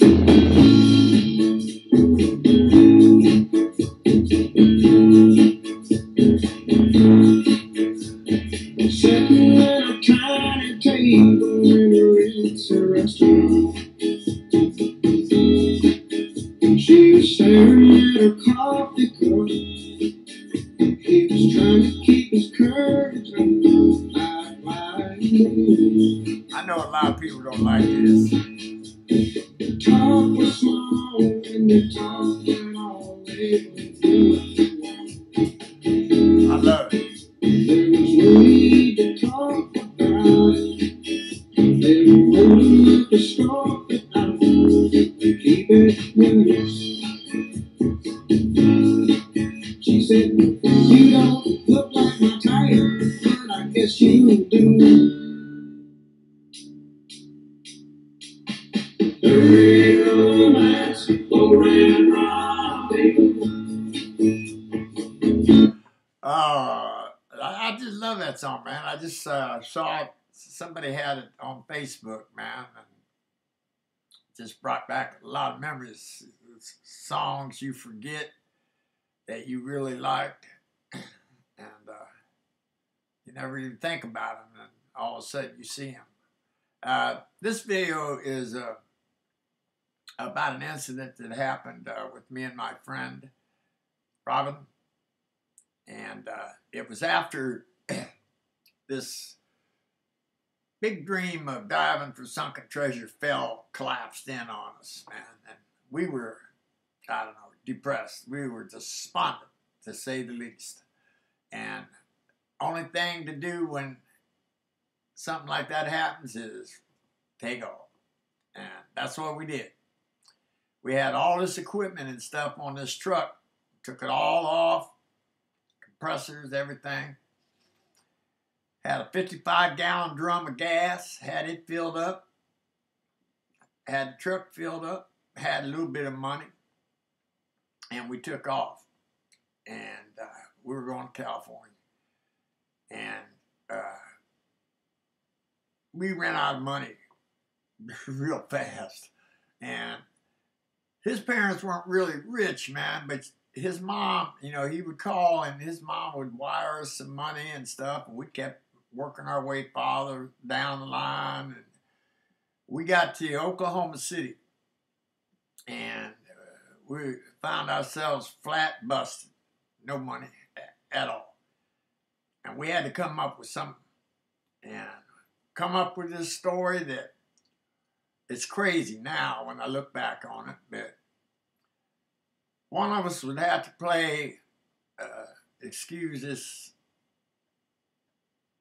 Sitting at a tiny table in a ritzy restaurant. She was staring at her coffee cup. He was trying to keep his courage up. I know a lot of people don't like this. The talk was small and the talk went all they would do what they want. I love it. There was no need to talk about it. They were old enough to stop it out. Keep it moving. She said, you don't look like my type, but I guess you do. Dirty romance, low-rent rendezvous. I just love that song, man. I just saw it. Somebody had it on Facebook, man, and just brought back a lot of memories. It's songs you forget that you really liked, and you never even think about them, and all of a sudden you see them. This video is about an incident that happened with me and my friend Robin, and it was after this big dream of diving for sunken treasure collapsed in on us, man, and we were, I don't know, depressed. We were despondent, to say the least. And only thing to do when something like that happens is take off. And that's what we did. We had all this equipment and stuff on this truck. Took it all off, compressors, everything. Had a 55-gallon drum of gas, had it filled up. Had the truck filled up, had a little bit of money. And we took off. And we were going to California. And we ran out of money real fast. And his parents weren't really rich, man, but his mom, you know, he would call and his mom would wire us some money and stuff, and we kept working our way farther down the line. And we got to Oklahoma City, and we found ourselves flat busted, no money at all. And we had to come up with something, and come up with this story that it's crazy now when I look back on it, but one of us would have to play, excuse this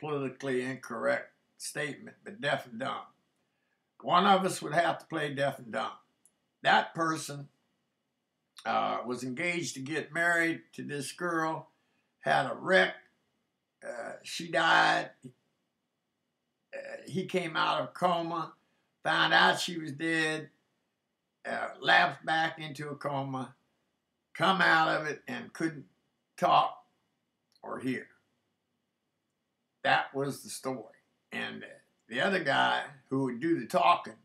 politically incorrect statement, but deaf and dumb. One of us would have to play deaf and dumb. That person was engaged to get married to this girl, had a wreck, she died, he came out of a coma, found out she was dead, lapsed back into a coma, come out of it and couldn't talk or hear. That was the story. And the other guy who would do the talking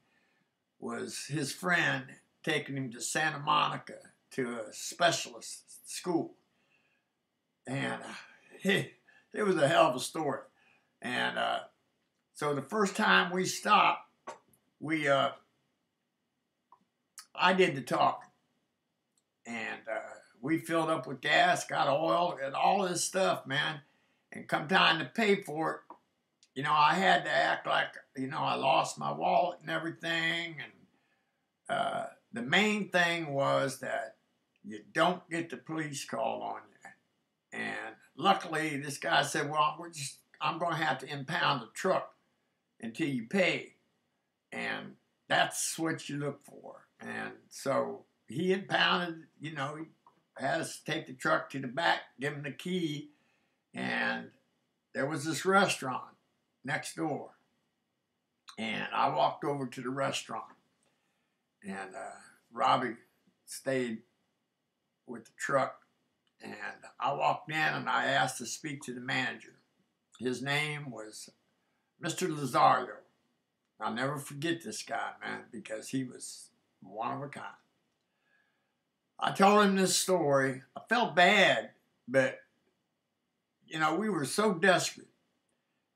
was his friend taking him to Santa Monica to a specialist school. And it was a hell of a story. And so the first time we stopped, I did the talking. And we filled up with gas, got oil, and all this stuff, man. And come time to pay for it, you know, I had to act like, you know, I lost my wallet and everything. And the main thing was that you don't get the police called on you. And luckily, this guy said, well, I'm going to have to impound the truck until you pay. And that's what you look for. And so he impounded, you know, he had us take the truck to the back, give him the key, and there was this restaurant next door. And I walked over to the restaurant, and Robbie stayed with the truck, and I walked in and I asked to speak to the manager. His name was Mr. Lazario. I'll never forget this guy, man, because he was one of a kind. I told him this story. I felt bad, but, you know, we were so desperate.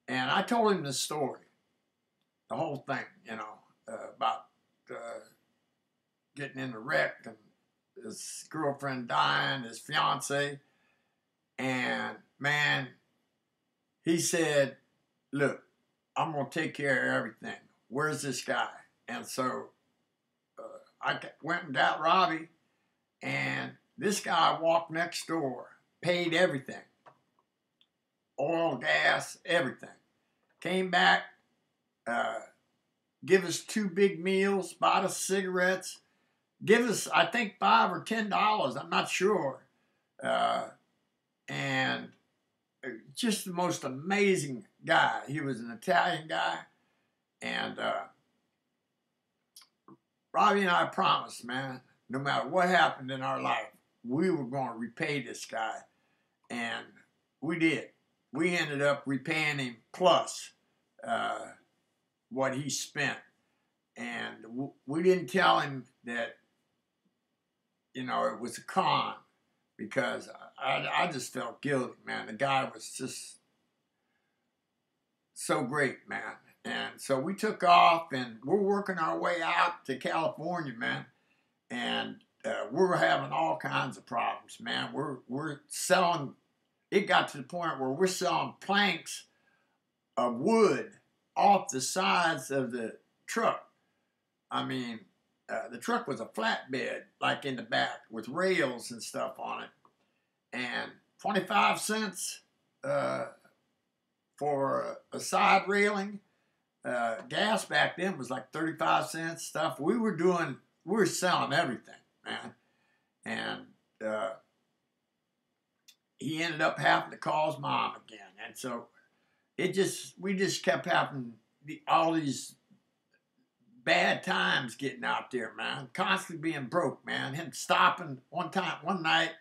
And I told him this story, the whole thing, you know, about getting in the wreck and his girlfriend dying, his fiance. And, man, he said, look, I'm going to take care of everything. Where's this guy? And so I went and got Robbie, and this guy walked next door, paid everything. Oil, gas, everything. Came back, give us 2 big meals, bought us cigarettes, give us, I think, $5 or $10, I'm not sure. And just the most amazing guy. He was an Italian guy. And Robbie and I promised, man, no matter what happened in our life, we were going to repay this guy. And we did. We ended up repaying him plus what he spent. And we didn't tell him that, you know, it was a con, because I just felt guilty, man. The guy was just so great, man. And so we took off, and we're working our way out to California, man. And we're having all kinds of problems, man. We're selling. It got to the point where we're selling planks of wood off the sides of the truck. I mean, the truck was a flatbed, like in the back, with rails and stuff on it. And 25 cents for a side railing. Gas back then was like 35 cents stuff. We were selling everything, man. And he ended up having to call his mom again. And so we just kept having all these bad times getting out there, man. Constantly being broke, man. Him stopping one night,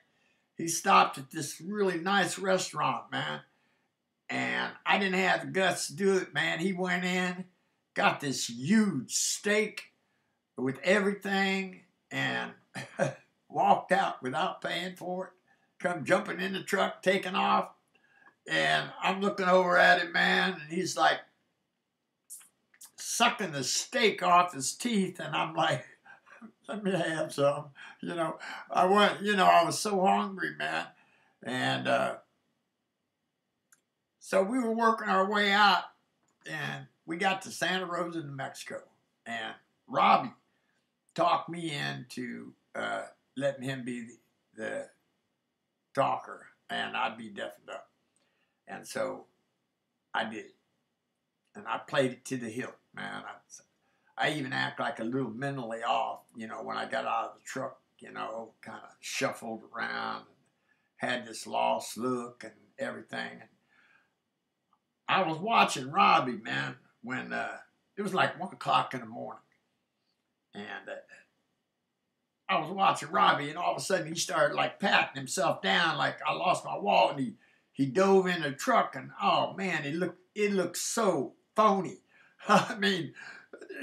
he stopped at this really nice restaurant, man. And I didn't have the guts to do it, man. He went in, got this huge steak with everything, and walked out without paying for it. Come jumping in the truck, taking off. And I'm looking over at him, man, and he's like sucking the steak off his teeth. And I'm like, let me have some. You know, I was so hungry, man. And so we were working our way out, and we got to Santa Rosa, New Mexico. And Robbie talked me into letting him be the talker, and I'd be deafened up. And so I did. And I played it to the hilt, man. I even act like a little mentally off, you know, when I got out of the truck, you know, kind of shuffled around and had this lost look and everything. And I was watching Robbie, man, when it was like 1 o'clock in the morning. And I was watching Robbie, and all of a sudden he started like patting himself down like I lost my wallet. And he dove in the truck, and oh man, it looked so phony. I mean,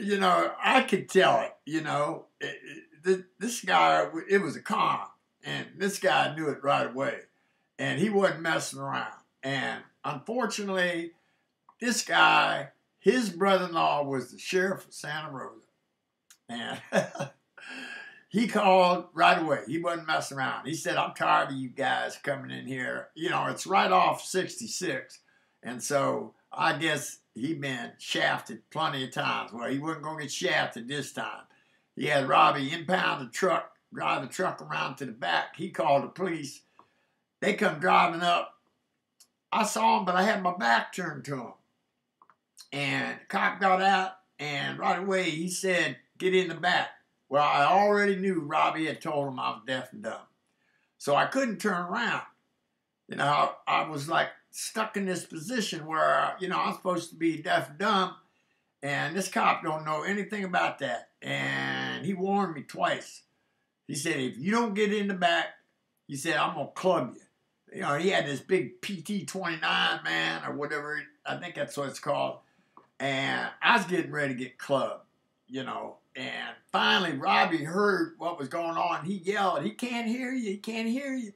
you know, I could tell it, you know. This guy, it was a con, and this guy knew it right away. And he wasn't messing around. And unfortunately, this guy, his brother-in-law was the sheriff of Santa Rosa. And he called right away. He wasn't messing around. He said, I'm tired of you guys coming in here. You know, it's right off 66. And so I guess he'd been shafted plenty of times. Well, he wasn't going to get shafted this time. He had Robbie impound the truck, drive the truck around to the back. He called the police. They come driving up. I saw him, but I had my back turned to him. And the cop got out, and right away he said, get in the back. Well, I already knew Robbie had told him I was deaf and dumb. So I couldn't turn around. You know, I was like stuck in this position where, you know, I'm supposed to be deaf and dumb, and this cop don't know anything about that. And he warned me twice. He said, if you don't get in the back, he said, I'm going to club you. You know, he had this big PT-29, man, or whatever. I think that's what it's called. And I was getting ready to get clubbed, you know. And finally, Robbie heard what was going on. He yelled, "He can't hear you, he can't hear you."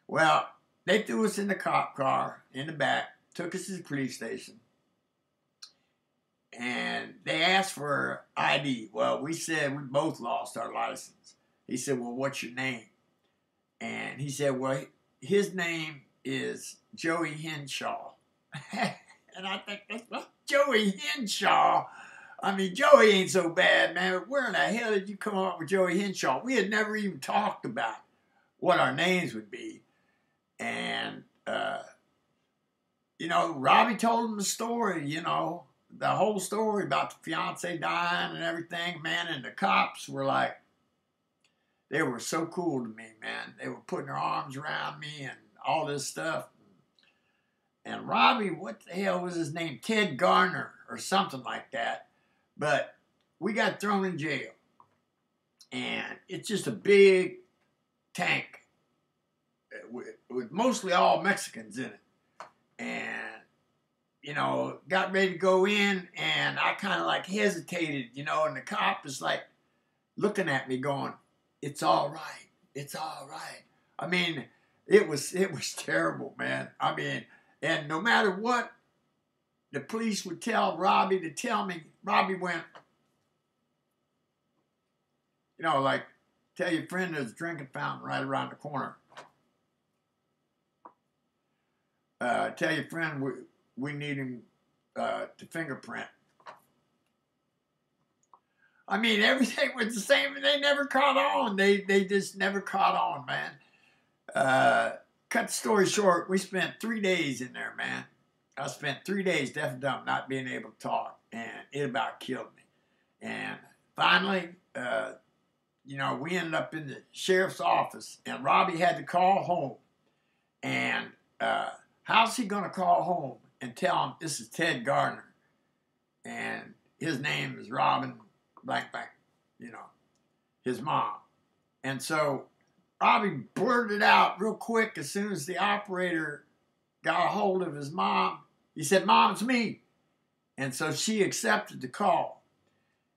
Well, they threw us in the cop car in the back, took us to the police station, and they asked for ID. Well, we said we both lost our license. He said, "Well, what's your name?" And he said, "Well, his name is Joey Henshaw." And I think, that's Joey Henshaw. I mean, Joey ain't so bad, man. Where in the hell did you come up with Joey Henshaw? We had never even talked about what our names would be. And, you know, Robbie told him the story, you know, the whole story about the fiance dying and everything, man. And the cops were like, they were so cool to me, man. They were putting their arms around me and all this stuff. And Robbie, what the hell was his name? Ted Garner or something like that. But we got thrown in jail. And it's just a big tank with mostly all Mexicans in it. And, you know, got ready to go in, and I kind of like hesitated, you know, and the cop is like looking at me going, "It's all right. It's all right." I mean, it was terrible, man. I mean, and no matter what the police would tell Robbie to tell me, Robbie went, you know, like, tell your friend there's a drinking fountain right around the corner. Tell your friend we need him to fingerprint. I mean, everything was the same, and they never caught on. They just never caught on, man. Cut the story short, we spent 3 days in there, man. I spent 3 days deaf and dumb, not being able to talk, and it about killed me. And finally, you know, we ended up in the sheriff's office, and Robbie had to call home. And how's he going to call home and tell him this is Ted Gardner, and his name is Robin blank blank, you know, his mom. And so Robbie blurted out real quick as soon as the operator got a hold of his mom. He said, "Mom, it's me." And so she accepted the call,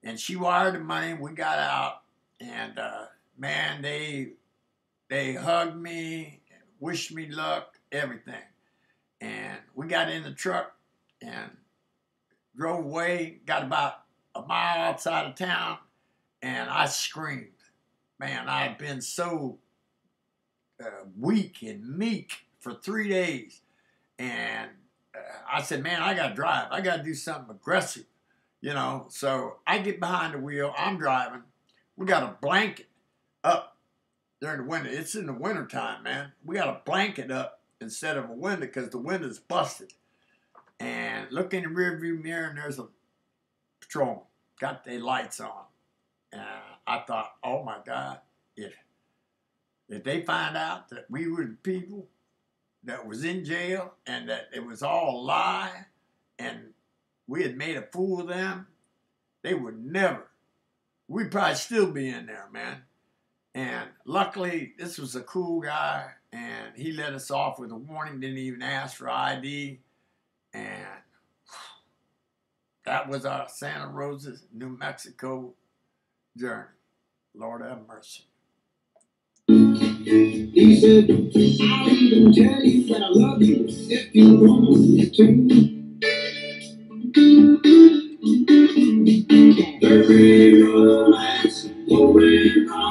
and she wired the money. We got out, and man, they hugged me, wished me luck, everything. And we got in the truck and drove away, got about a mile outside of town, and I screamed. Man, I had been so weak and meek for 3 days. And I said, man, I got to drive. I got to do something aggressive, you know. So I get behind the wheel. I'm driving. We got a blanket up during the winter. It's in the wintertime, man. We got a blanket up instead of a window because the window's busted. And look in the rearview mirror, and there's a patrolman. Got their lights on. And I thought, oh, my God, if they find out that we were the people that was in jail and that it was all a lie and we had made a fool of them, they would never. We'd probably still be in there, man. And luckily, this was a cool guy, and he let us off with a warning, didn't even ask for ID. And that was our Santa Rosa, New Mexico journey. Lord have mercy. He said, "I'll even tell you that I love you if you want me to." There ain't no last, there ain't no